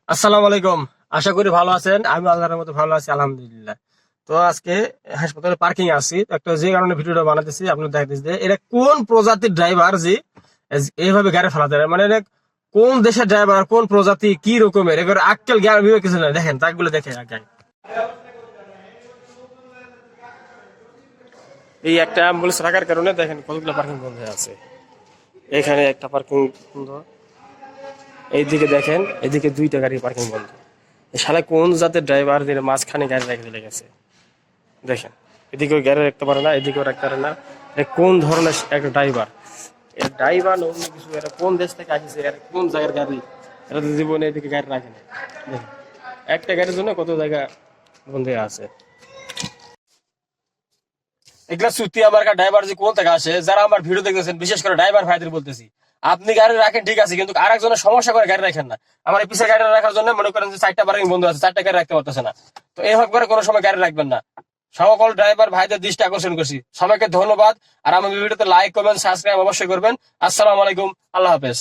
আসসালামু আলাইকুম। আশা করি ভালো আছেন। আমি আল্লাহর মতো ভালো আছি, আলহামদুলিল্লাহ। তো আজকে হাসপাতালে পার্কিং আছি, তো একটা যে কারণে ভিডিওটা বানাতেছি আপনার দেখাতেছি যে এটা কোন প্রজাতির ড্রাইভার যে এইভাবে গাড়ি ফেলাতে পারে। মানে এটা কোন দেশের ড্রাইভার, কোন প্রজাতি, কি রকমের, এবার আক্কেল জ্ঞান বিবেক কিছু না। দেখেন তাকগুলো দেখে আগে। এই একটা অ্যাম্বুলেন্স রাখার কারণে দেখেন কতগুলো পার্কিং বন্ধ হয়ে আছে। এখানে একটা পার্কিং বন্ধ, এইদিকে দেখেন এদিকে দুইটা গাড়ি পার্কিং বন্ধ। এই শালা কোন জাতের ড্রাইভার যে মাঝখানে গাড়ি রেখে চলে গেছে। দেখেন এদিকেও গাড়ি রাখতে পারে না, এদিকেও রাখতে পারে না। এ কোন ধরনের একটা ড্রাইভার? এর ড্রাইভার অন্য কিছু, এরা কোন দেশ থেকে আসছে, এর কোন জায়গার গাড়ি? এরা তো জীবনে এদিকে গাড়ি রাখে না। দেখেন একটা গাড়ির জন্য কত জায়গা বন্ধ হয়ে আছে। এগুলা সত্যি আমার ড্রাইভার যে কোন থেকে আসে, যারা আমার ভিডিও দেখতেছেন, বিশেষ করে ড্রাইভার ভাইদের বলতেছি, আপনি গাড়ি রাখেন ঠিক আছে, কিন্তু আরেকজনের সমস্যা করে গাড়ি রাখেন না। আমার এই পিছের গাড়ি রাখার জন্য মনে করেন যে 4টা পার্কিং বন্ধ আছে, 4টা গাড়ি রাখতে পারতেছে না। তো এইভাবে করে কোনো সময় গাড়ি রাখবেন না। সকল ড্রাইভার ভাইদের দৃষ্টি আকর্ষণ করছি। সবাইকে ধন্যবাদ। আর আমার ভিডিওতে লাইক, কমেন্ট, সাবস্ক্রাইব অবশ্যই করবেন। আসসালামু আলাইকুম, আল্লাহ হাফেজ।